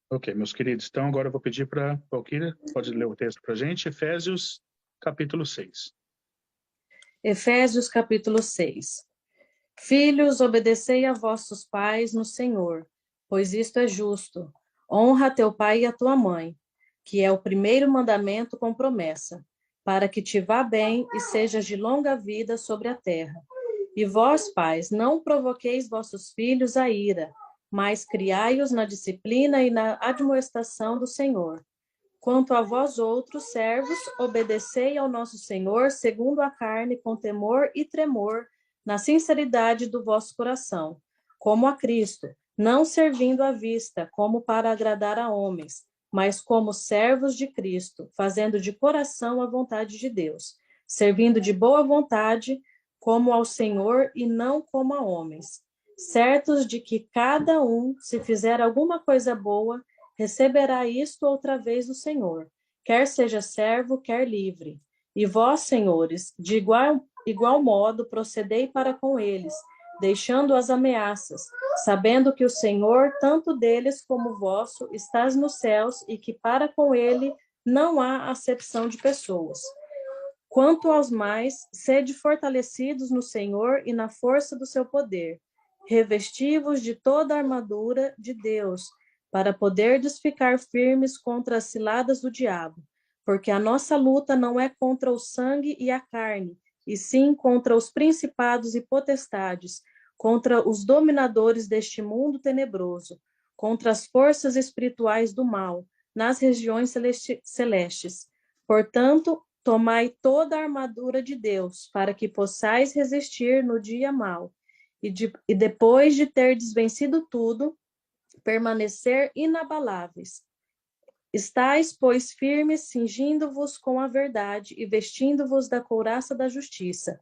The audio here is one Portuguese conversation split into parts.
Ok, meus queridos. Então, agora eu vou pedir para a Valquíria, pode ler o texto para a gente, Efésios, capítulo 6. Efésios capítulo 6. Filhos, obedecei a vossos pais no Senhor, pois isto é justo. Honra teu pai e a tua mãe, que é o primeiro mandamento com promessa, para que te vá bem e sejas de longa vida sobre a terra. E vós, pais, não provoqueis vossos filhos a ira, mas criai-os na disciplina e na admoestação do Senhor. Quanto a vós outros, servos, obedecei ao nosso Senhor segundo a carne, com temor e tremor, na sinceridade do vosso coração, como a Cristo, não servindo à vista, como para agradar a homens, mas como servos de Cristo, fazendo de coração a vontade de Deus, servindo de boa vontade, como ao Senhor e não como a homens, certos de que cada um, se fizer alguma coisa boa, receberá isto outra vez do Senhor, quer seja servo, quer livre. E vós, senhores, de igual modo procedei para com eles, deixando as ameaças, sabendo que o Senhor, tanto deles como vosso, estás nos céus e que para com ele não há acepção de pessoas. Quanto aos mais, sede fortalecidos no Senhor e na força do seu poder, revestivos de toda a armadura de Deus, para poderdes ficar firmes contra as ciladas do diabo, porque a nossa luta não é contra o sangue e a carne, e sim contra os principados e potestades, contra os dominadores deste mundo tenebroso, contra as forças espirituais do mal, nas regiões celestes. Portanto, tomai toda a armadura de Deus, para que possais resistir no dia mau, e depois de terdes vencido tudo, permanecer inabaláveis. Estais, pois, firmes, cingindo-vos com a verdade e vestindo-vos da couraça da justiça.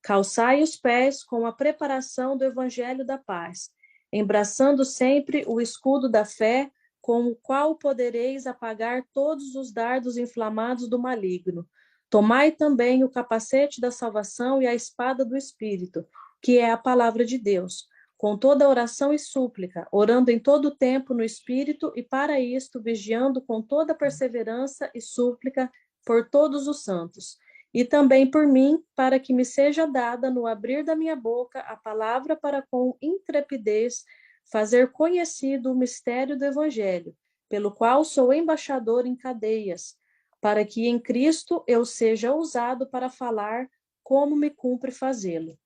Calçai os pés com a preparação do evangelho da paz, embraçando sempre o escudo da fé, com o qual podereis apagar todos os dardos inflamados do maligno. Tomai também o capacete da salvação e a espada do Espírito, que é a palavra de Deus, com toda oração e súplica, orando em todo o tempo no Espírito, e para isto vigiando com toda perseverança e súplica por todos os santos. E também por mim, para que me seja dada no abrir da minha boca a palavra para com intrepidez fazer conhecido o mistério do Evangelho, pelo qual sou embaixador em cadeias, para que em Cristo eu seja usado para falar como me cumpre fazê-lo.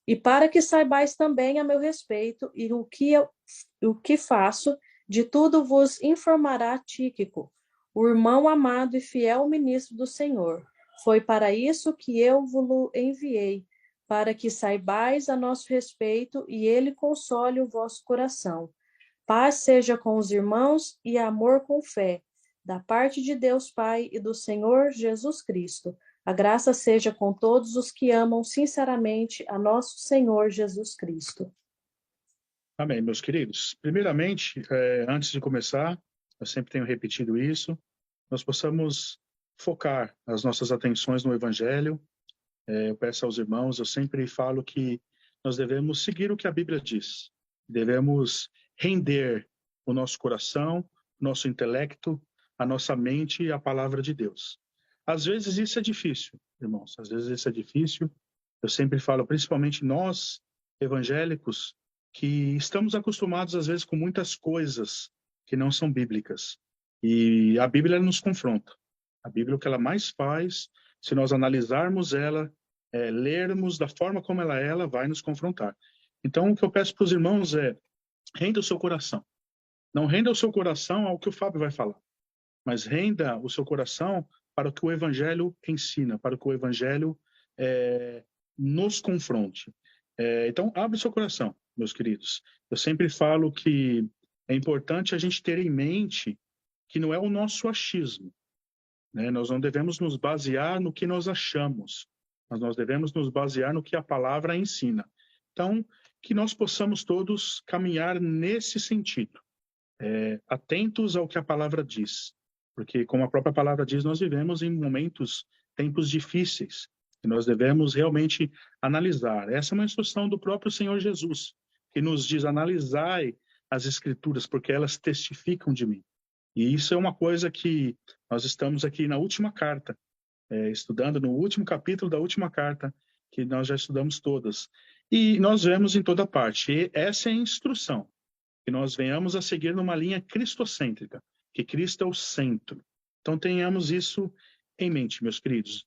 E para que saibais também a meu respeito e o que faço, de tudo vos informará Tíquico, o irmão amado e fiel ministro do Senhor. Foi para isso que eu vos enviei, para que saibais a nosso respeito e ele console o vosso coração. Paz seja com os irmãos e amor com fé, da parte de Deus Pai e do Senhor Jesus Cristo. A graça seja com todos os que amam sinceramente a nosso Senhor Jesus Cristo. Amém, meus queridos. Primeiramente, antes de começar, eu sempre tenho repetido isso, nós possamos focar as nossas atenções no Evangelho. Eu peço aos irmãos, eu sempre falo que nós devemos seguir o que a Bíblia diz. Devemos render o nosso coração, nosso intelecto, a nossa mente à palavra de Deus. Às vezes isso é difícil, irmãos, às vezes isso é difícil. Eu sempre falo, principalmente nós, evangélicos, que estamos acostumados às vezes com muitas coisas que não são bíblicas. E a Bíblia nos confronta. A Bíblia, o que ela mais faz, se nós analisarmos ela, lermos da forma como ela vai nos confrontar. Então, o que eu peço para os irmãos é, renda o seu coração. Não renda o seu coração ao que o Fábio vai falar, mas renda o seu coração para o que o Evangelho ensina, para o que o Evangelho nos confronte. Então, abre o seu coração, meus queridos. Eu sempre falo que é importante a gente ter em mente que não é o nosso achismo, né? Nós não devemos nos basear no que nós achamos, mas nós devemos nos basear no que a palavra ensina. Então, que nós possamos todos caminhar nesse sentido, atentos ao que a palavra diz, porque, como a própria palavra diz, nós vivemos em tempos difíceis, e nós devemos realmente analisar. Essa é uma instrução do próprio Senhor Jesus, que nos diz: analisai as Escrituras, porque elas testificam de mim. E isso é uma coisa que nós estamos aqui na última carta, estudando no último capítulo da última carta, que nós já estudamos todas. E nós vemos em toda parte. E essa é a instrução, que nós venhamos a seguir numa linha cristocêntrica, que Cristo é o centro. Então tenhamos isso em mente, meus queridos.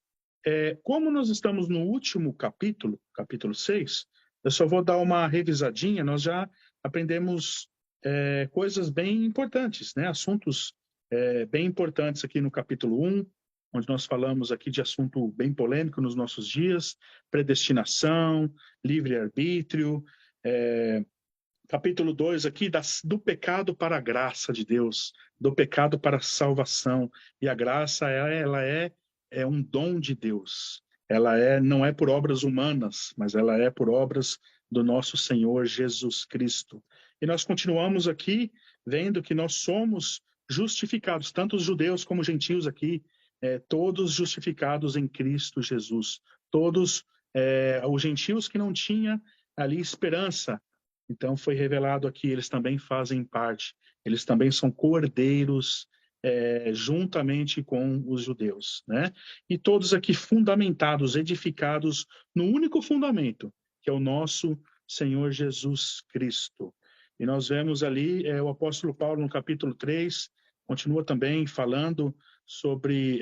Como nós estamos no último capítulo, capítulo 6, eu só vou dar uma revisadinha, nós já aprendemos coisas bem importantes, né? Assuntos bem importantes aqui no capítulo 1, onde nós falamos aqui de assunto bem polêmico nos nossos dias, predestinação, livre-arbítrio, capítulo 2 aqui, do pecado para a graça de Deus, do pecado para a salvação. E a graça, ela é um dom de Deus. Ela não é por obras humanas, mas ela é por obras do nosso Senhor Jesus Cristo. E nós continuamos aqui vendo que nós somos justificados, tanto os judeus como os gentios aqui, todos justificados em Cristo Jesus. Todos os gentios que não tinham ali esperança, então foi revelado aqui, eles também fazem parte, eles também são cordeiros juntamente com os judeus, né? E todos aqui fundamentados, edificados no único fundamento, que é o nosso Senhor Jesus Cristo. E nós vemos ali o apóstolo Paulo no capítulo 3, continua também falando sobre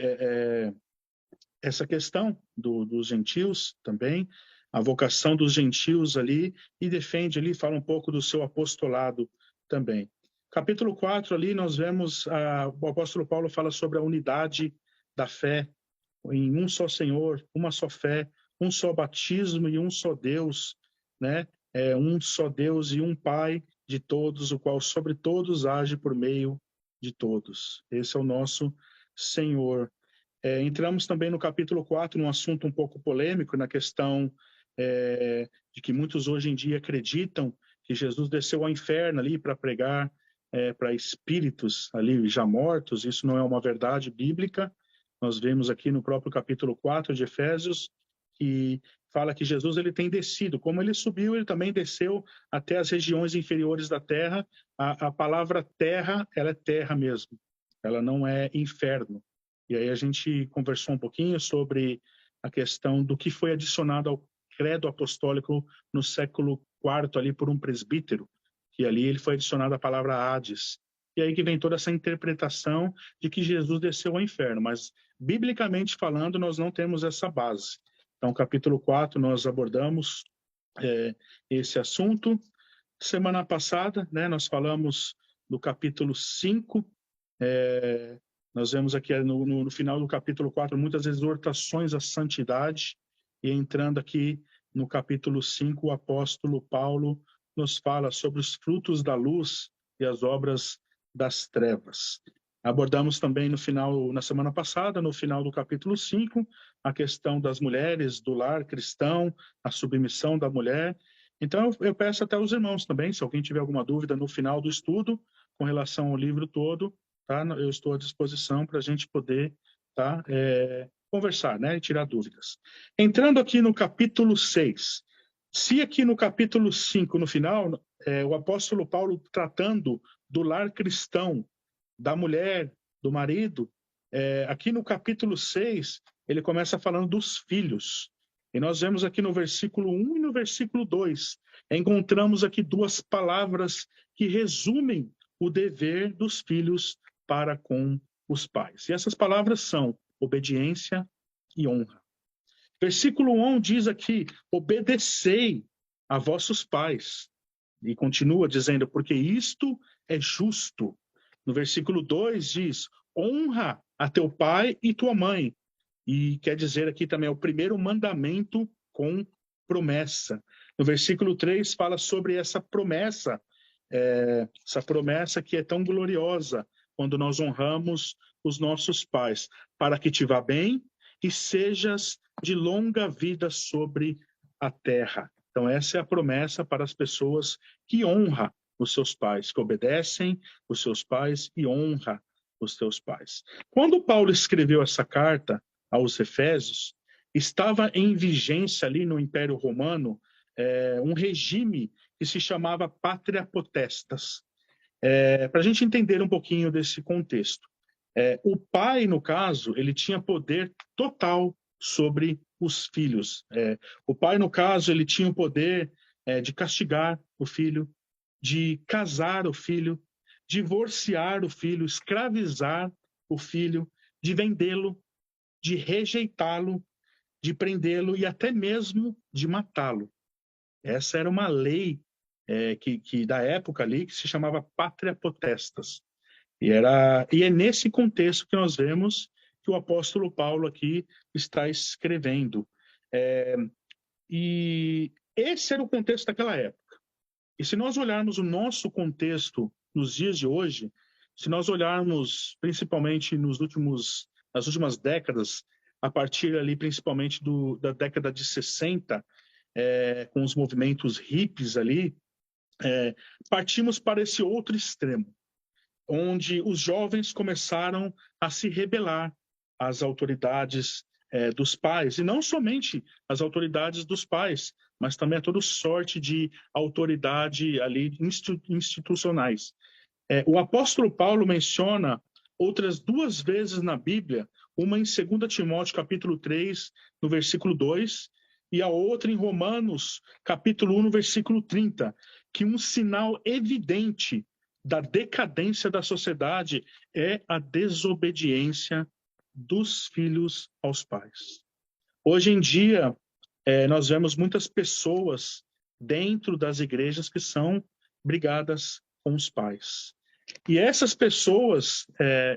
essa questão dos gentios também, a vocação dos gentios ali, e defende ali, fala um pouco do seu apostolado também. Capítulo 4 ali nós vemos, o apóstolo Paulo fala sobre a unidade da fé, em um só Senhor, uma só fé, um só batismo e um só Deus, né? Um só Deus e um Pai de todos, o qual sobre todos age por meio de todos. Esse é o nosso Senhor. Entramos também no capítulo 4, num assunto um pouco polêmico, na questão de que muitos hoje em dia acreditam que Jesus desceu ao inferno ali para pregar para espíritos ali já mortos. Isso não é uma verdade bíblica. Nós vemos aqui no próprio capítulo 4 de Efésios, que fala que Jesus ele tem descido. Como ele subiu, ele também desceu até as regiões inferiores da terra. A palavra terra, ela é terra mesmo. Ela não é inferno. E aí a gente conversou um pouquinho sobre a questão do que foi adicionado ao credo apostólico no século IV ali por um presbítero, que ali ele foi adicionado a palavra Hades. E aí que vem toda essa interpretação de que Jesus desceu ao inferno, mas biblicamente falando nós não temos essa base. Então capítulo 4 nós abordamos esse assunto. Semana passada, né, nós falamos do capítulo 5, nós vemos aqui no final do capítulo 4 muitas exortações à santidade, e entrando aqui no capítulo 5, o apóstolo Paulo nos fala sobre os frutos da luz e as obras das trevas. Abordamos também na semana passada, no final do capítulo 5, a questão das mulheres, do lar cristão, a submissão da mulher. Então eu peço até aos irmãos também, se alguém tiver alguma dúvida no final do estudo, com relação ao livro todo, tá? Eu estou à disposição para a gente poder conversar, né? E tirar dúvidas. Entrando aqui no capítulo 6, se aqui no capítulo 5, no final, o apóstolo Paulo tratando do lar cristão, da mulher, do marido, aqui no capítulo 6, ele começa falando dos filhos. E nós vemos aqui no versículo 1 e no versículo 2, encontramos aqui duas palavras que resumem o dever dos filhos para com os pais. E essas palavras são obediência e honra. Versículo 1 diz aqui, obedecei a vossos pais. E continua dizendo, porque isto é justo. No versículo 2 diz, honra a teu pai e tua mãe. E quer dizer aqui também, o primeiro mandamento com promessa. No versículo 3 fala sobre essa promessa que é tão gloriosa, quando nós honramos os nossos pais, para que te vá bem e sejas de longa vida sobre a terra. Então essa é a promessa para as pessoas que honram os seus pais, que obedecem os seus pais e honram os seus pais. Quando Paulo escreveu essa carta aos Efésios, estava em vigência ali no Império Romano um regime que se chamava Pátria Potestas. Para a gente entender um pouquinho desse contexto. O pai, no caso, ele tinha poder total sobre os filhos. O pai, no caso, ele tinha o poder de castigar o filho, de casar o filho, divorciar o filho, escravizar o filho, de vendê-lo, de rejeitá-lo, de prendê-lo e até mesmo de matá-lo. Essa era uma lei que da época ali que se chamava pátria potestas. E é nesse contexto que nós vemos que o apóstolo Paulo aqui está escrevendo. É, e esse era o contexto daquela época. E se nós olharmos o nosso contexto nos dias de hoje, se nós olharmos principalmente nas últimas décadas, a partir ali principalmente da década de 60, com os movimentos hippies ali, partimos para esse outro extremo, onde os jovens começaram a se rebelar às autoridades dos pais, e não somente às autoridades dos pais, mas também a toda sorte de autoridade ali institucionais. O apóstolo Paulo menciona outras duas vezes na Bíblia, uma em 2 Timóteo capítulo 3, no versículo 2, e a outra em Romanos capítulo 1, no versículo 30, que um sinal evidente da decadência da sociedade é a desobediência dos filhos aos pais. Hoje em dia, nós vemos muitas pessoas dentro das igrejas que são brigadas com os pais. E essas pessoas,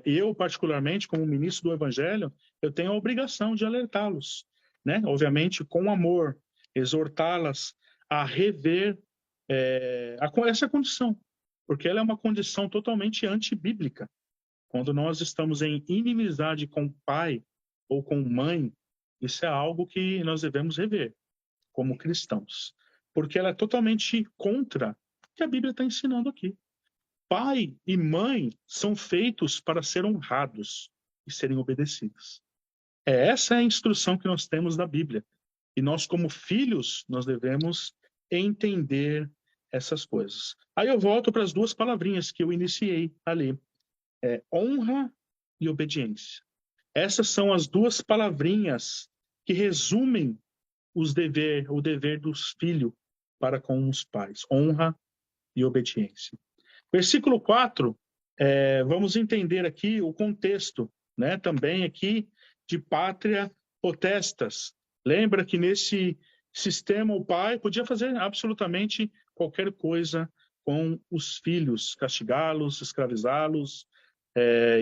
eu particularmente, como ministro do Evangelho, eu tenho a obrigação de alertá-los, né? Obviamente com amor, exortá-las a rever essa condição, porque ela é uma condição totalmente antibíblica. Quando nós estamos em inimizade com pai ou com mãe, isso é algo que nós devemos rever como cristãos, porque ela é totalmente contra o que a Bíblia está ensinando aqui. Pai e mãe são feitos para serem honrados e serem obedecidos. Essa é a instrução que nós temos da Bíblia. E nós, como filhos, nós devemos entender essas coisas. Aí eu volto para as duas palavrinhas que eu iniciei ali. Honra e obediência. Essas são as duas palavrinhas que resumem o dever dos filhos para com os pais. Honra e obediência. Versículo 4, vamos entender aqui o contexto, né? Também aqui de pátria potestas. Lembra que nesse sistema o pai podia fazer absolutamente qualquer coisa com os filhos, castigá-los, escravizá-los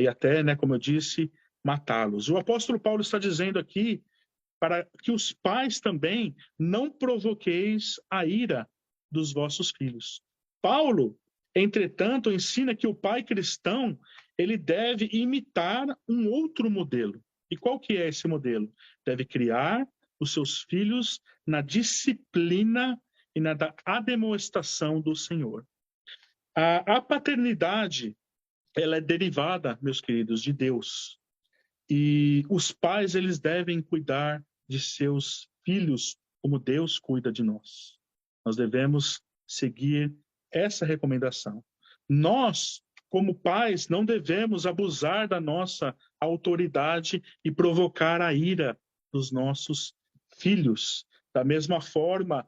e até, né, como eu disse, matá-los. O apóstolo Paulo está dizendo aqui para que os pais também não provoqueis a ira dos vossos filhos. Paulo, entretanto, ensina que o pai cristão ele deve imitar um outro modelo. E qual que é esse modelo? Deve criar os seus filhos na disciplina e na admoestação do Senhor. A paternidade, ela é derivada, meus queridos, de Deus. E os pais, eles devem cuidar de seus filhos como Deus cuida de nós. Nós devemos seguir essa recomendação. Nós, como pais, não devemos abusar da nossa autoridade e provocar a ira dos nossos filhos. Da mesma forma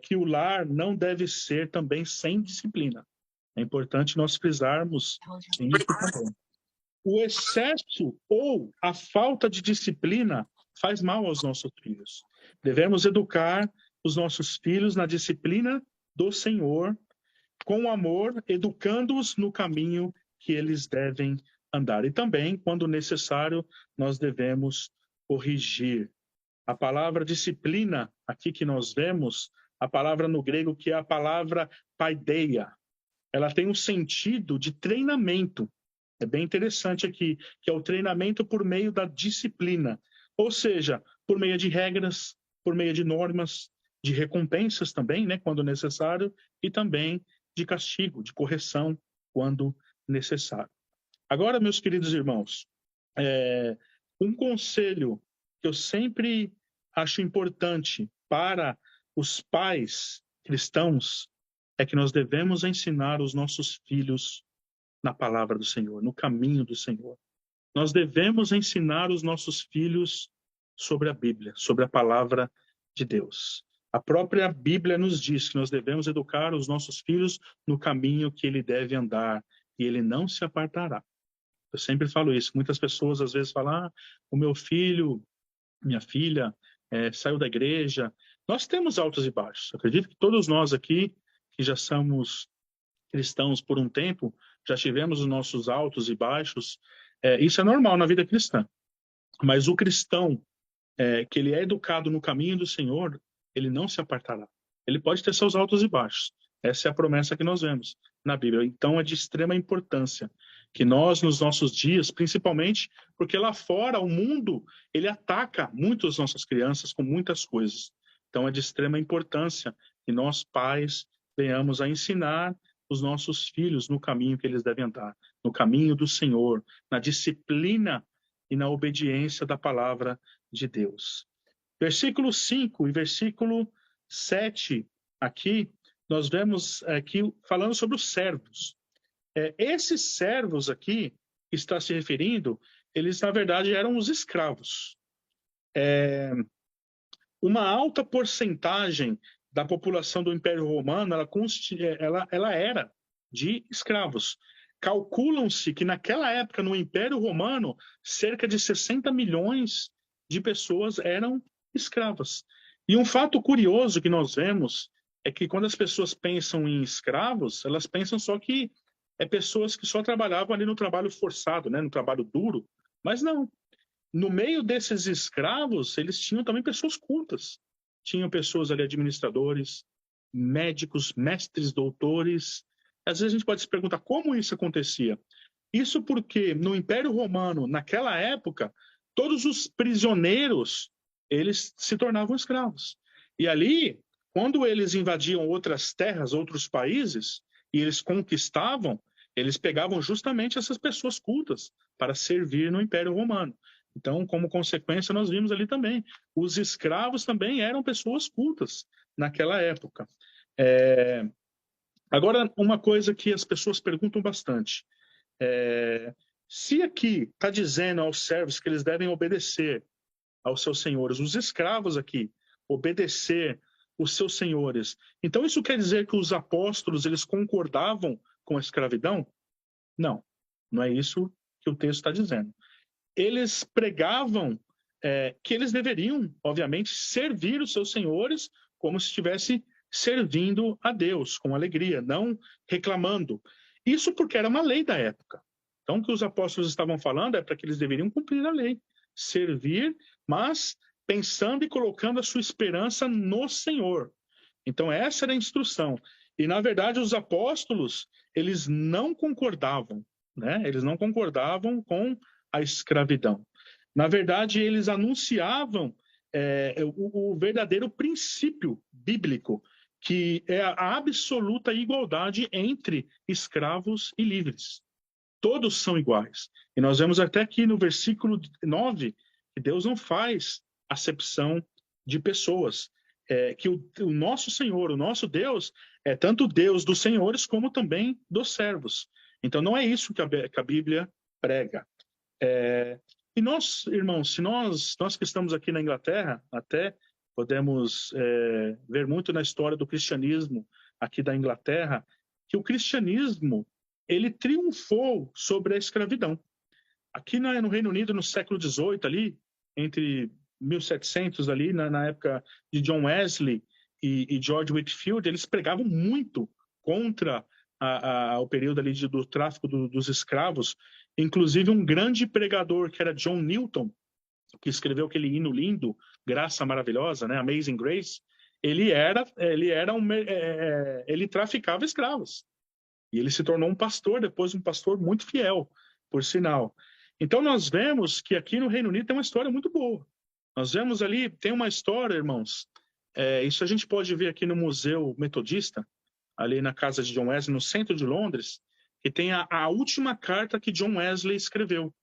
que o lar não deve ser também sem disciplina. É importante nós frisarmos isso também. O excesso ou a falta de disciplina faz mal aos nossos filhos. Devemos educar os nossos filhos na disciplina do Senhor, com amor, educando-os no caminho que eles devem andar. E também, quando necessário, nós devemos corrigir. A palavra disciplina, aqui que nós vemos, a palavra no grego que é a palavra paideia, ela tem um sentido de treinamento. É bem interessante aqui, que é o treinamento por meio da disciplina. Ou seja, por meio de regras, por meio de normas, de recompensas também, né, quando necessário, e também de castigo, de correção, quando necessário. Agora, meus queridos irmãos, um conselho que eu sempre acho importante para os pais cristãos é que nós devemos ensinar os nossos filhos na palavra do Senhor, no caminho do Senhor. Nós devemos ensinar os nossos filhos sobre a Bíblia, sobre a palavra de Deus. A própria Bíblia nos diz que nós devemos educar os nossos filhos no caminho que ele deve andar, e ele não se apartará. Eu sempre falo isso. Muitas pessoas às vezes falam, o meu filho, minha filha, saiu da igreja. Nós temos altos e baixos. Eu acredito que todos nós aqui, que já somos cristãos por um tempo, já tivemos os nossos altos e baixos. Isso é normal na vida cristã. Mas o cristão, que ele é educado no caminho do Senhor, ele não se apartará. Ele pode ter seus altos e baixos. Essa é a promessa que nós vemos na Bíblia. Então é de extrema importância que nós, nos nossos dias, principalmente porque lá fora, o mundo, ele ataca muito as nossas crianças com muitas coisas. Então é de extrema importância que nós, pais, venhamos a ensinar os nossos filhos no caminho que eles devem andar, no caminho do Senhor, na disciplina e na obediência da palavra de Deus. Versículo 5 e versículo 7, aqui, nós vemos aqui falando sobre os servos. Esses servos aqui, que está se referindo, eles, na verdade, eram os escravos. Uma alta porcentagem da população do Império Romano, ela era de escravos. Calculam-se que naquela época, no Império Romano, cerca de 60 milhões de pessoas eram escravas. E um fato curioso que nós vemos é que quando as pessoas pensam em escravos, elas pensam só que pessoas que só trabalhavam ali no trabalho forçado, né, no trabalho duro. Mas não. No meio desses escravos, eles tinham também pessoas cultas. Tinham pessoas ali, administradores, médicos, mestres, doutores. Às vezes a gente pode se perguntar como isso acontecia. Isso porque no Império Romano, naquela época, todos os prisioneiros, eles se tornavam escravos. E ali, quando eles invadiam outras terras, outros países, e eles conquistavam, eles pegavam justamente essas pessoas cultas para servir no Império Romano. Então, como consequência, nós vimos ali também, os escravos também eram pessoas cultas naquela época. Agora, uma coisa que as pessoas perguntam bastante, se aqui está dizendo aos servos que eles devem obedecer aos seus senhores, os escravos aqui, obedecer os seus senhores, então isso quer dizer que os apóstolos, eles concordavam com a escravidão? Não, não é isso que o texto está dizendo. Eles pregavam que eles deveriam, obviamente, servir os seus senhores como se estivesse servindo a Deus, com alegria, não reclamando. Isso porque era uma lei da época. Então, o que os apóstolos estavam falando é para que eles deveriam cumprir a lei, servir, mas pensando e colocando a sua esperança no Senhor. Então, essa era a instrução. E, na verdade, os apóstolos, eles não concordavam, né? Eles não concordavam com a escravidão. Na verdade, eles anunciavam o verdadeiro princípio bíblico, que é a absoluta igualdade entre escravos e livres. Todos são iguais. E nós vemos até aqui no versículo 9 que Deus não faz acepção de pessoas. Que o nosso Senhor, o nosso Deus, é tanto Deus dos senhores como também dos servos. Então não é isso que a Bíblia prega. E nós, irmãos, se nós que estamos aqui na Inglaterra, até podemos ver muito na história do cristianismo aqui da Inglaterra, que o cristianismo, ele triunfou sobre a escravidão. Aqui no Reino Unido, no século XVIII, ali, entre 1700, ali, na época de John Wesley e George Whitefield, eles pregavam muito contra o período ali do tráfico dos escravos. Inclusive, um grande pregador, que era John Newton, que escreveu aquele hino lindo, Graça Maravilhosa, né? Amazing Grace, ele traficava escravos. E ele se tornou um pastor, depois um pastor muito fiel, por sinal. Então nós vemos que aqui no Reino Unido tem uma história muito boa. Nós vemos ali, tem uma história, irmãos, isso a gente pode ver aqui no Museu Metodista, ali na casa de John Wesley, no centro de Londres, que tem a última carta que John Wesley escreveu.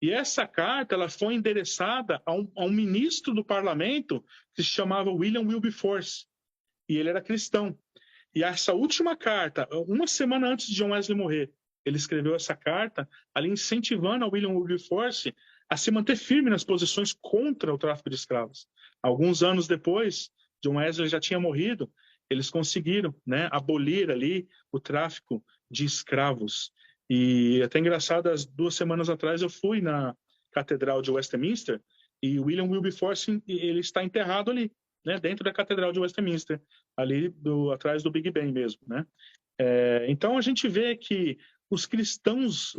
E essa carta ela foi endereçada a um ministro do parlamento que se chamava William Wilberforce, e ele era cristão. E essa última carta, uma semana antes de John Wesley morrer, ele escreveu essa carta ali incentivando a William Wilberforce a se manter firme nas posições contra o tráfico de escravos. Alguns anos depois, John Wesley já tinha morrido, eles conseguiram, né, abolir ali o tráfico de escravos. E até engraçado, as 2 semanas atrás eu fui na Catedral de Westminster e William Wilberforce, ele está enterrado ali, né, dentro da Catedral de Westminster, ali atrás do Big Ben mesmo, né? Então a gente vê que os cristãos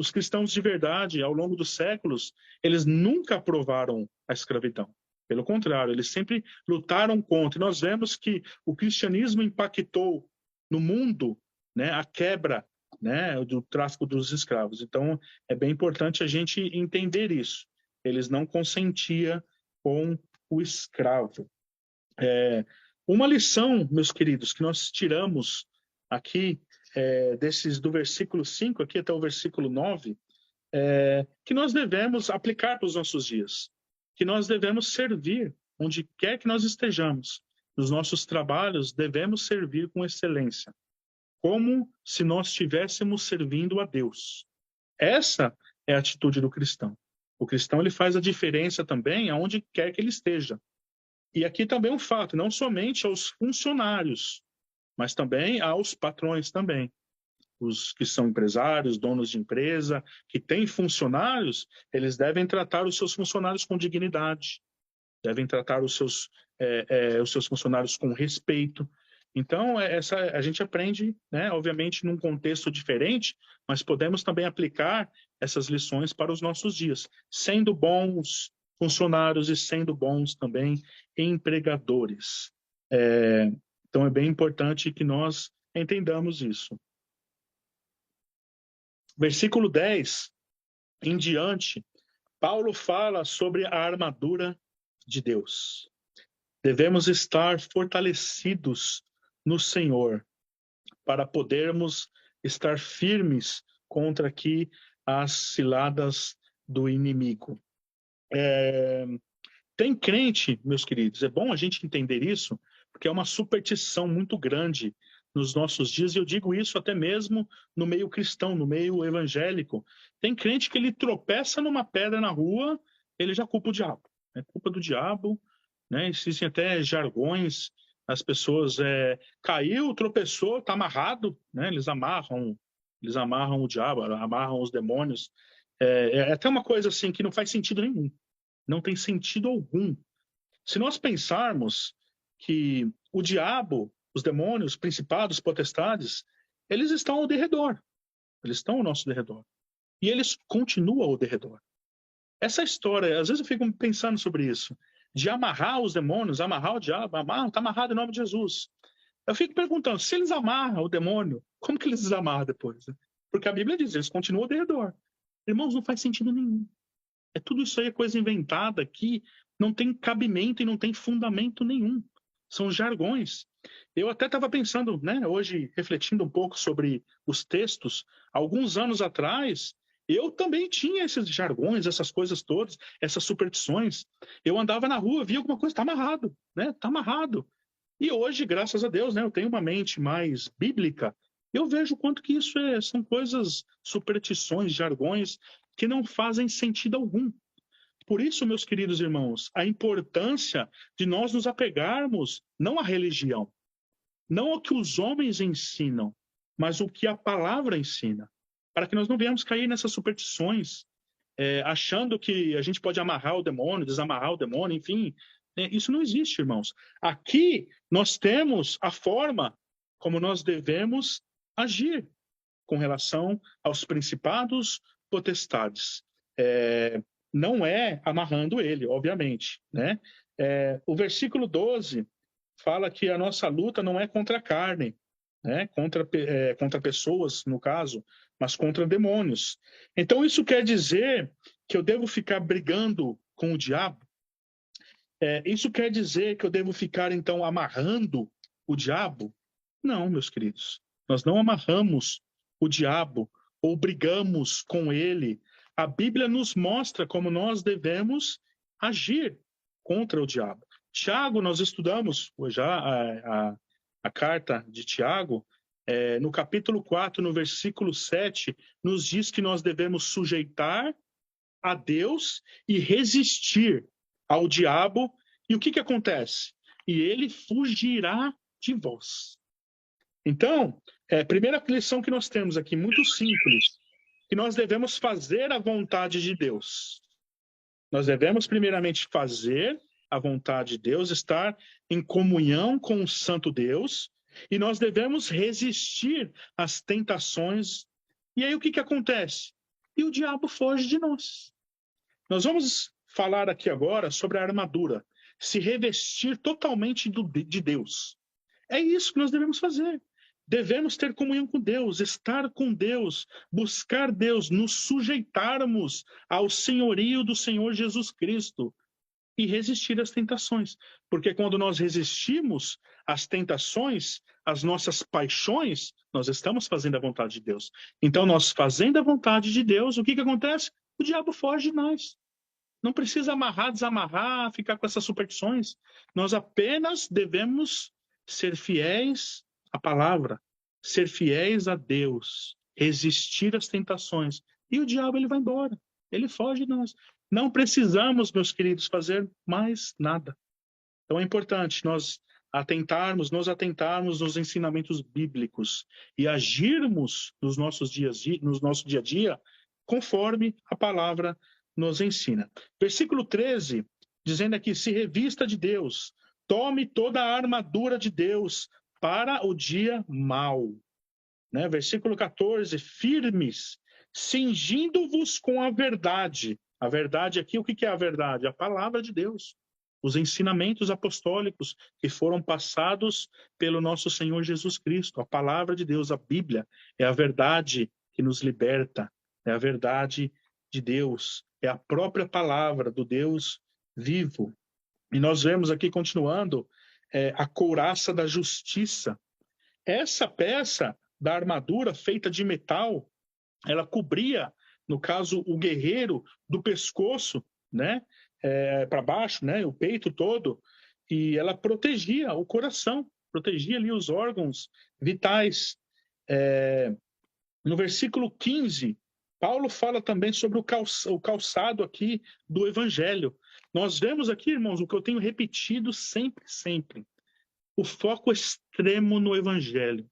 de verdade, ao longo dos séculos, eles nunca aprovaram a escravidão. Pelo contrário, eles sempre lutaram contra. E nós vemos que o cristianismo impactou no mundo, né, a quebra, né, do tráfico dos escravos. Então é bem importante a gente entender isso. Eles não consentiam com o escravo. Uma lição, meus queridos, que nós tiramos aqui, do versículo 5 aqui até o versículo 9, que nós devemos aplicar para os nossos dias, que nós devemos servir onde quer que nós estejamos. Nos nossos trabalhos, devemos servir com excelência, como se nós estivéssemos servindo a Deus. Essa é a atitude do cristão. O cristão, ele faz a diferença também aonde quer que ele esteja. E aqui também um fato, não somente aos funcionários, mas também aos patrões também. Os que são empresários, donos de empresa, que têm funcionários, eles devem tratar os seus funcionários com dignidade, devem tratar os seus funcionários com respeito. Então, a gente aprende, né, obviamente, num contexto diferente, mas podemos também aplicar essas lições para os nossos dias, sendo bons funcionários e sendo bons também empregadores. Então, é bem importante que nós entendamos isso. Versículo 10 em diante, Paulo fala sobre a armadura de Deus. Devemos estar fortalecidos no Senhor para podermos estar firmes contra aqui as ciladas do inimigo. Tem crente, meus queridos, é bom a gente entender isso, porque é uma superstição muito grande nos nossos dias, e eu digo isso até mesmo no meio cristão, no meio evangélico. Tem crente que ele tropeça numa pedra na rua, ele já culpa o diabo. É culpa do diabo, né? Existem até jargões, as pessoas caiu, tropeçou, está amarrado, né? Eles amarram o diabo, amarram os demônios. É até uma coisa assim que não faz sentido nenhum. Não tem sentido algum. Se nós pensarmos que o diabo, os demônios, principados, potestades, eles estão ao derredor. Eles estão ao nosso derredor. E eles continuam ao derredor. Essa história, às vezes eu fico pensando sobre isso, de amarrar os demônios, amarrar o diabo, está amarrado em nome de Jesus. Eu fico perguntando, se eles amarram o demônio, como que eles desamarram depois? Porque a Bíblia diz, eles continuam ao derredor. Irmãos, não faz sentido nenhum. Tudo isso aí é coisa inventada que não tem cabimento e não tem fundamento nenhum. São jargões. Eu até estava pensando, né, hoje, refletindo um pouco sobre os textos. Alguns anos atrás, eu também tinha esses jargões, essas coisas todas, essas superstições. Eu andava na rua, via alguma coisa, está amarrado, né? Está amarrado. E hoje, graças a Deus, né, eu tenho uma mente mais bíblica. Eu vejo o quanto que isso são coisas, superstições, jargões, que não fazem sentido algum. Por isso, meus queridos irmãos, a importância de nós nos apegarmos não à religião, não ao que os homens ensinam, mas o que a palavra ensina, para que nós não venhamos cair nessas superstições, achando que a gente pode amarrar o demônio, desamarrar o demônio, enfim. Isso não existe, irmãos. Aqui nós temos a forma como nós devemos agir com relação aos principados, potestades. Não é amarrando ele, obviamente, né? O versículo 12 fala que a nossa luta não é contra a carne, né? Contra pessoas, no caso, mas contra demônios. Então, isso quer dizer que eu devo ficar brigando com o diabo? Isso quer dizer que eu devo ficar, então, amarrando o diabo? Não, meus queridos. Nós não amarramos o diabo ou brigamos com ele. A Bíblia nos mostra como nós devemos agir contra o diabo. Tiago, nós estudamos já a carta de Tiago, no capítulo 4, no versículo 7, nos diz que nós devemos sujeitar a Deus e resistir ao diabo. E o que acontece? E ele fugirá de vós. Então, a primeira lição que nós temos aqui, muito simples, que nós devemos fazer a vontade de Deus. Nós devemos, primeiramente, fazer a vontade de Deus, estar em comunhão com o Santo Deus, e nós devemos resistir às tentações. E aí o que acontece? E o diabo foge de nós. Nós vamos falar aqui agora sobre a armadura, se revestir totalmente de Deus. É isso que nós devemos fazer. Devemos ter comunhão com Deus, estar com Deus, buscar Deus, nos sujeitarmos ao senhorio do Senhor Jesus Cristo e resistir às tentações. Porque quando nós resistimos às tentações, às nossas paixões, nós estamos fazendo a vontade de Deus. Então, nós fazendo a vontade de Deus, o que acontece? O diabo foge de nós. Não precisa amarrar, desamarrar, ficar com essas superstições. Nós apenas devemos ser fiéis à palavra, ser fiéis a Deus, resistir às tentações. E o diabo, ele vai embora, ele foge de nós. Não precisamos, meus queridos, fazer mais nada. Então é importante nós nos atentarmos nos ensinamentos bíblicos e agirmos no nosso dia a dia conforme a palavra nos ensina. Versículo 13, dizendo aqui, se revista de Deus, tome toda a armadura de Deus para o dia mau. Né? Versículo 14, firmes, cingindo-vos com a verdade. A verdade aqui, o que é a verdade? A palavra de Deus. Os ensinamentos apostólicos que foram passados pelo nosso Senhor Jesus Cristo. A palavra de Deus, a Bíblia, é a verdade que nos liberta. É a verdade de Deus. É a própria palavra do Deus vivo. E nós vemos aqui, continuando, a couraça da justiça. Essa peça da armadura feita de metal, ela cobria, no caso, o guerreiro do pescoço, né, para baixo, né, o peito todo, e ela protegia o coração, protegia ali os órgãos vitais. No versículo 15, Paulo fala também sobre o calçado aqui do Evangelho. Nós vemos aqui, irmãos, o que eu tenho repetido sempre, o foco extremo no Evangelho.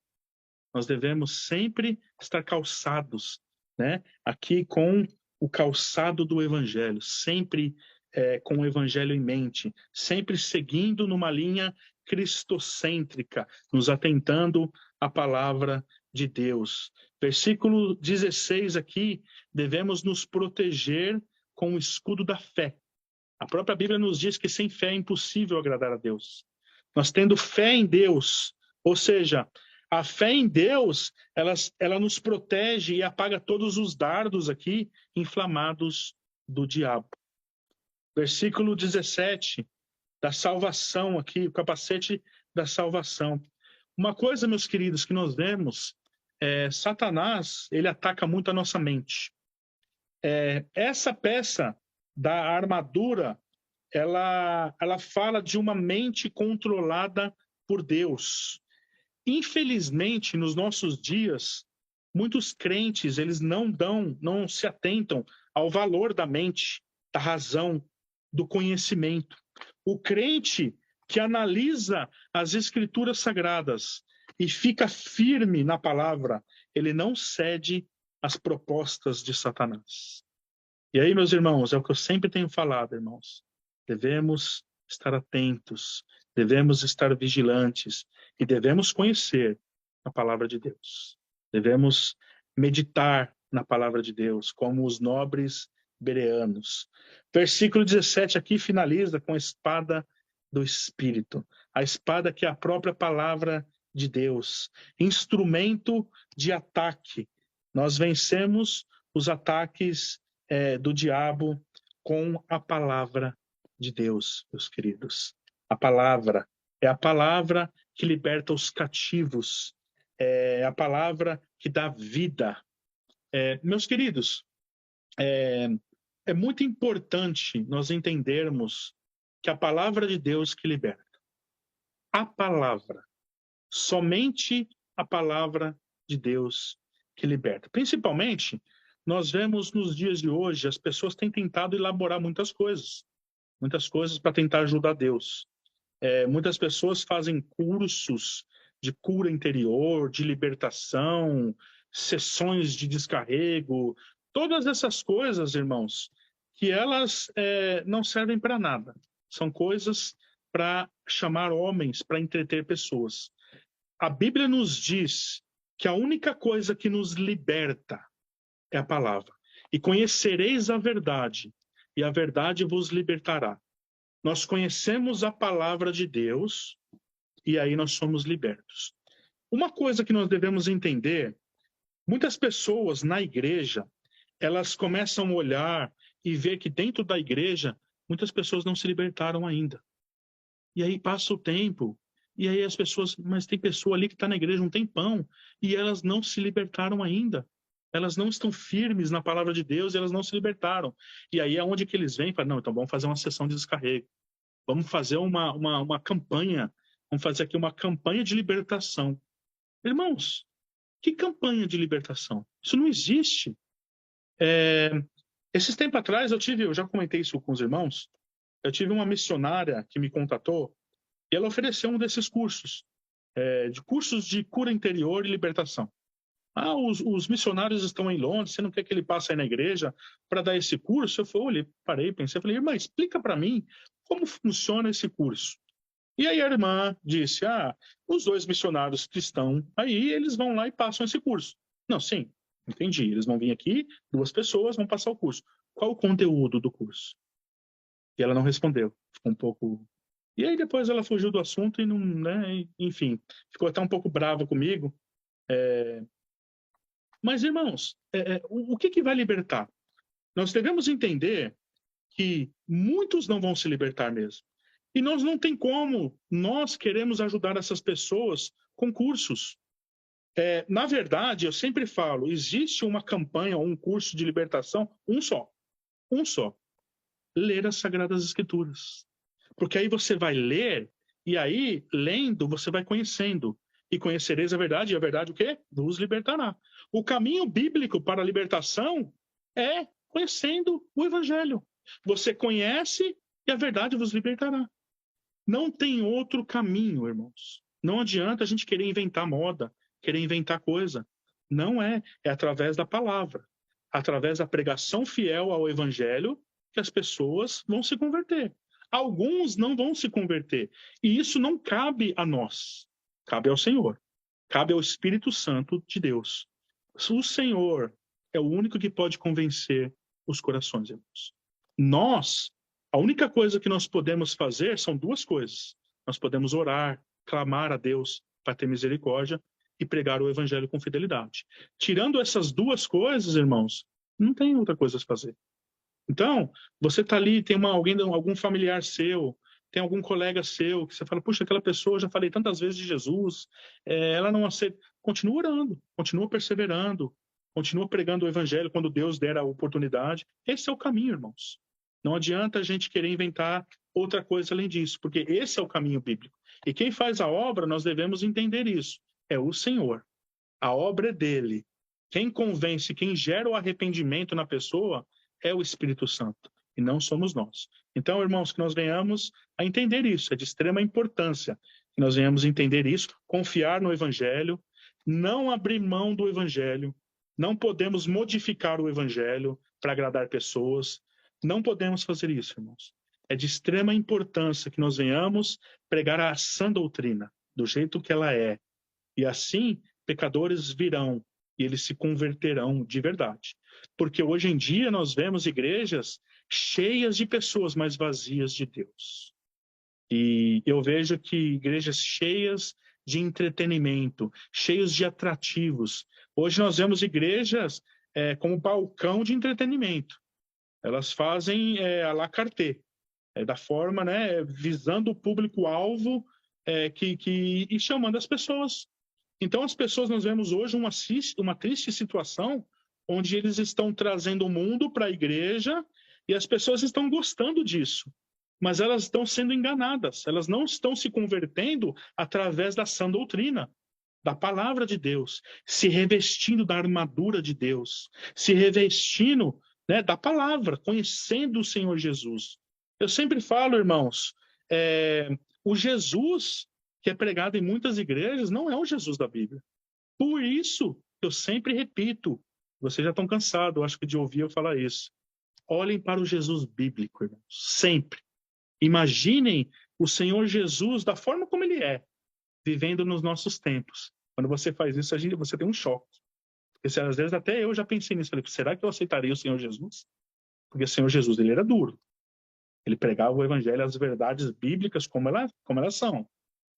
Nós devemos sempre estar calçados, né, aqui com o calçado do Evangelho, sempre com o Evangelho em mente, sempre seguindo numa linha cristocêntrica, nos atentando à palavra de Deus. Versículo 16 aqui, devemos nos proteger com o escudo da fé. A própria Bíblia nos diz que sem fé é impossível agradar a Deus. Nós tendo fé em Deus, ou seja, a fé em Deus, ela nos protege e apaga todos os dardos aqui inflamados do diabo. Versículo 17, da salvação aqui, o capacete da salvação. Uma coisa, meus queridos, que nós vemos, Satanás, ele ataca muito a nossa mente. Essa peça da armadura, ela fala de uma mente controlada por Deus. Infelizmente, nos nossos dias, muitos crentes, eles não se atentam ao valor da mente, da razão, do conhecimento. O crente que analisa as escrituras sagradas e fica firme na palavra, ele não cede às propostas de Satanás. E aí, meus irmãos, é o que eu sempre tenho falado, irmãos. Devemos estar atentos, devemos estar vigilantes e devemos conhecer a palavra de Deus. Devemos meditar na palavra de Deus, como os nobres bereanos. Versículo 17 aqui finaliza com a espada do Espírito. A espada que é a própria palavra de Deus. Instrumento de ataque. Nós vencemos os ataques do diabo com a palavra de Deus, meus queridos. A palavra é a palavra que liberta os cativos, é a palavra que dá vida. Meus queridos, é muito importante nós entendermos que a palavra de Deus que liberta. A palavra, Somente a palavra de Deus que liberta. Principalmente, nós vemos nos dias de hoje, as pessoas têm tentado elaborar muitas coisas para tentar ajudar Deus. Muitas pessoas fazem cursos de cura interior, de libertação, sessões de descarrego, todas essas coisas, irmãos, que elas não servem para nada. São coisas para chamar homens, para entreter pessoas. A Bíblia nos diz que a única coisa que nos liberta é a palavra. E conhecereis a verdade, e a verdade vos libertará. Nós conhecemos a palavra de Deus, e aí nós somos libertos. Uma coisa que nós devemos entender, muitas pessoas na igreja, elas começam a olhar e ver que dentro da igreja, muitas pessoas não se libertaram ainda. E aí passa o tempo, e aí as pessoas, mas tem pessoa ali que está na igreja um tempão, e elas não se libertaram ainda. Elas não estão firmes na palavra de Deus, e elas não se libertaram. E aí é onde que eles vêm e falam, não, então vamos fazer uma sessão de descarrego. Vamos fazer uma campanha, vamos fazer aqui uma campanha de libertação. Irmãos, que campanha de libertação? Isso não existe. Esses tempos atrás eu já comentei isso com os irmãos, eu tive uma missionária que me contatou, e ela ofereceu um desses cursos, de cursos de cura interior e libertação. Os missionários estão em Londres, você não quer que ele passe aí na igreja para dar esse curso? Eu olhei, parei, pensei, falei, irmã, explica para mim como funciona esse curso. E aí a irmã disse, os 2 missionários que estão aí, eles vão lá e passam esse curso. Não, sim, entendi, eles vão vir aqui, 2 pessoas vão passar o curso. Qual o conteúdo do curso? E ela não respondeu, ficou um pouco... E aí depois ela fugiu do assunto e não, né, enfim, ficou até um pouco brava comigo. Mas, irmãos, o que vai libertar? Nós devemos entender que muitos não vão se libertar mesmo. E nós não tem como, nós queremos ajudar essas pessoas com cursos. Na verdade, eu sempre falo, existe uma campanha ou um curso de libertação, um só. Ler as Sagradas Escrituras. Porque aí você vai ler, e aí, lendo, você vai conhecendo. E conhecereis a verdade, e a verdade o quê? Vos libertará. O caminho bíblico para a libertação é conhecendo o Evangelho. Você conhece e a verdade vos libertará. Não tem outro caminho, irmãos. Não adianta a gente querer inventar moda, querer inventar coisa. Não é. É através da palavra. Através da pregação fiel ao Evangelho que as pessoas vão se converter. Alguns não vão se converter. E isso não cabe a nós. Cabe ao Senhor. Cabe ao Espírito Santo de Deus. O Senhor é o único que pode convencer os corações, irmãos. Nós, a única coisa que nós podemos fazer são 2 coisas. Nós podemos orar, clamar a Deus para ter misericórdia e pregar o Evangelho com fidelidade. Tirando essas 2 coisas, irmãos, não tem outra coisa a fazer. Então, você está ali, tem algum familiar seu, tem algum colega seu, que você fala, puxa, aquela pessoa, eu já falei tantas vezes de Jesus, ela não aceita. Continua orando, continua perseverando, continua pregando o Evangelho quando Deus der a oportunidade. Esse é o caminho, irmãos. Não adianta a gente querer inventar outra coisa além disso, porque esse é o caminho bíblico. E quem faz a obra, nós devemos entender isso. É o Senhor. A obra é dele. Quem convence, quem gera o arrependimento na pessoa é o Espírito Santo, e não somos nós. Então, irmãos, que nós venhamos a entender isso. É de extrema importância que nós venhamos a entender isso, confiar no Evangelho, não abrir mão do Evangelho. Não podemos modificar o Evangelho para agradar pessoas. Não podemos fazer isso, irmãos. É de extrema importância que nós venhamos pregar a sã doutrina, do jeito que ela é. E assim, pecadores virão e eles se converterão de verdade. Porque hoje em dia nós vemos igrejas cheias de pessoas, mas vazias de Deus. E eu vejo que igrejas cheias de entretenimento, cheias de atrativos. Hoje nós vemos igrejas como balcão de entretenimento. Elas fazem à la carte, da forma, né, visando o público-alvo e chamando as pessoas. Então as pessoas, nós vemos hoje uma triste situação onde eles estão trazendo o mundo para a igreja e as pessoas estão gostando disso. mas elas estão sendo enganadas, elas não estão se convertendo através da sã doutrina, da palavra de Deus, se revestindo da armadura de Deus, se revestindo, né, da palavra, conhecendo o Senhor Jesus. Eu sempre falo, irmãos, o Jesus que é pregado em muitas igrejas não é o Jesus da Bíblia. Por isso, eu sempre repito, vocês já estão cansados, acho que de ouvir eu falar isso. Olhem para o Jesus bíblico, irmãos, sempre. Imaginem o Senhor Jesus da forma como ele é, vivendo nos nossos tempos. Quando você faz isso, você tem um choque. Porque às vezes até eu já pensei nisso. Falei, será que eu aceitaria o Senhor Jesus? Porque o Senhor Jesus, ele era duro. Ele pregava o evangelho, as verdades bíblicas como elas são.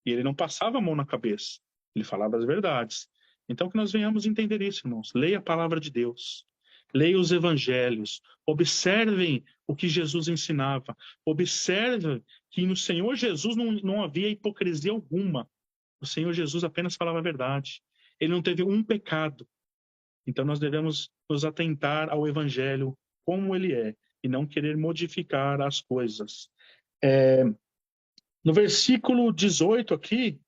E ele não passava a mão na cabeça. Ele falava as verdades. Então que nós venhamos entender isso, irmãos. Leia a palavra de Deus. Leia os evangelhos. Observem o que Jesus ensinava. Observem que no Senhor Jesus não havia hipocrisia alguma. O Senhor Jesus apenas falava a verdade. Ele não teve um pecado. Então nós devemos nos atentar ao evangelho como ele é e não querer modificar as coisas. No versículo 18 aqui,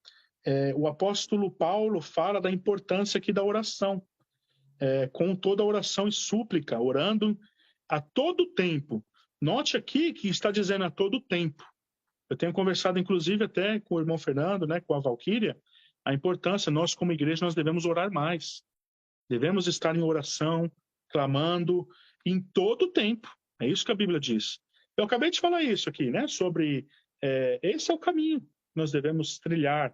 o apóstolo Paulo fala da importância aqui da oração, com toda a oração e súplica, orando a todo tempo. Note aqui que está dizendo a todo tempo. Eu tenho conversado, inclusive, até com o irmão Fernando, né, com a Valquíria, a importância, nós como igreja, nós devemos orar mais. Devemos estar em oração, clamando, em todo o tempo. É isso que a Bíblia diz. Eu acabei de falar isso aqui, né, sobre esse é o caminho que nós devemos trilhar,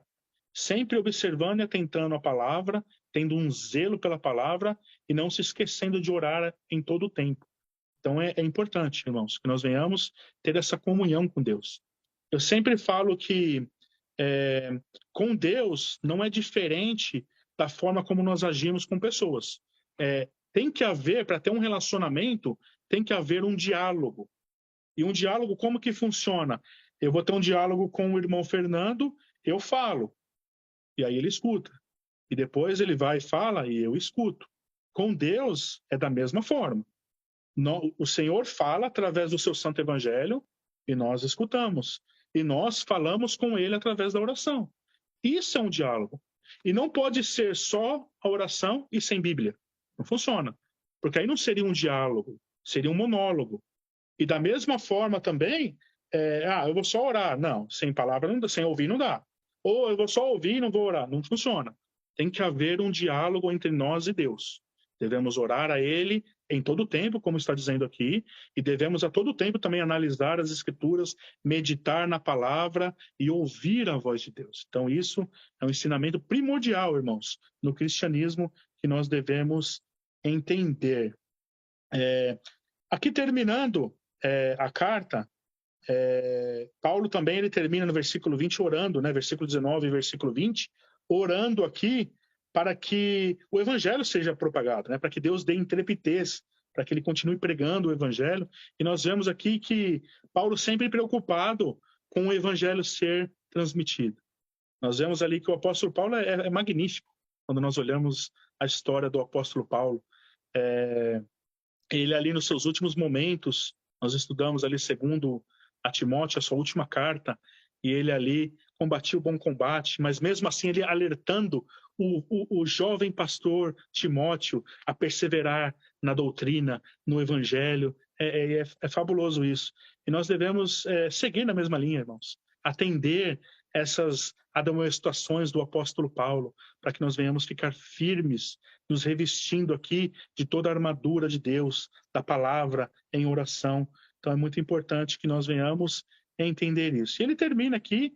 sempre observando e atentando a palavra, tendo um zelo pela palavra e não se esquecendo de orar em todo o tempo. Então é importante, irmãos, que nós venhamos ter essa comunhão com Deus. Eu sempre falo que com Deus não é diferente da forma como nós agimos com pessoas. Tem que haver, para ter um relacionamento, tem que haver um diálogo. E um diálogo, como que funciona? Eu vou ter um diálogo com o irmão Fernando, eu falo, e aí ele escuta. E depois ele vai e fala, e eu escuto. Com Deus é da mesma forma. O Senhor fala através do seu santo evangelho, e nós escutamos. E nós falamos com ele através da oração. Isso é um diálogo. E não pode ser só a oração e sem Bíblia. Não funciona. Porque aí não seria um diálogo, seria um monólogo. E da mesma forma também, eu vou só orar. Não, sem palavra, não, sem ouvir não dá. Ou eu vou só ouvir e não vou orar. Não funciona. Tem que haver um diálogo entre nós e Deus. Devemos orar a Ele em todo o tempo, como está dizendo aqui, e devemos a todo tempo também analisar as Escrituras, meditar na palavra e ouvir a voz de Deus. Então isso é um ensinamento primordial, irmãos, no cristianismo que nós devemos entender. Aqui terminando a carta, Paulo também ele termina no versículo 20 orando, né? Versículo 19 e versículo 20, orando aqui para que o evangelho seja propagado, né? Para que Deus dê intrepidez, para que ele continue pregando o evangelho. E nós vemos aqui que Paulo sempre preocupado com o evangelho ser transmitido. Nós vemos ali que o apóstolo Paulo é magnífico, quando nós olhamos a história do apóstolo Paulo. Ele ali nos seus últimos momentos, nós estudamos ali segundo a Timóteo, a sua última carta, e ele ali combatia o bom combate, mas mesmo assim ele alertando o jovem pastor Timóteo a perseverar na doutrina, no evangelho. É fabuloso isso. E nós devemos seguir na mesma linha, irmãos. Atender essas admoestações do apóstolo Paulo, para que nós venhamos ficar firmes, nos revestindo aqui de toda a armadura de Deus, da palavra, em oração. Então é muito importante que nós venhamos entender isso. E ele termina aqui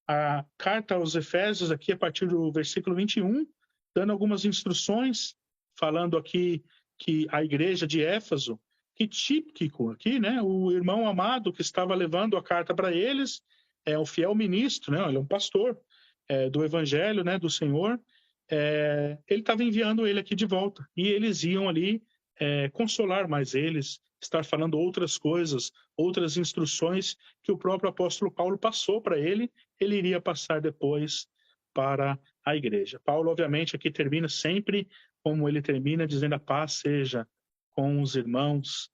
a carta aos Efésios, aqui a partir do versículo 21, dando algumas instruções, falando aqui que a igreja de Éfeso, que típico aqui, né? O irmão amado que estava levando a carta para eles, é um fiel ministro, né? Ele é um pastor do evangelho, né? Do Senhor. Ele estava enviando ele aqui de volta. E eles iam ali consolar mais eles, estar falando outras coisas, outras instruções que o próprio apóstolo Paulo passou para ele iria passar depois para a igreja. Paulo, obviamente, aqui termina sempre como ele termina, dizendo: a paz seja com os irmãos.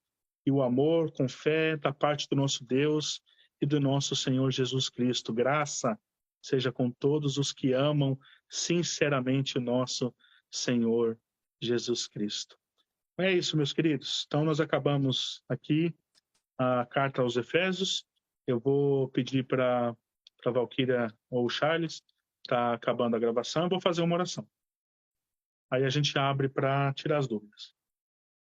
e o amor com fé da parte do nosso Deus e do nosso Senhor Jesus Cristo. Graça seja com todos os que amam sinceramente o nosso Senhor Jesus Cristo. É isso, meus queridos. Então, nós acabamos aqui a carta aos Efésios. Eu vou pedir para a Valquíria ou o Charles, está acabando a gravação, eu vou fazer uma oração. Aí a gente abre para tirar as dúvidas.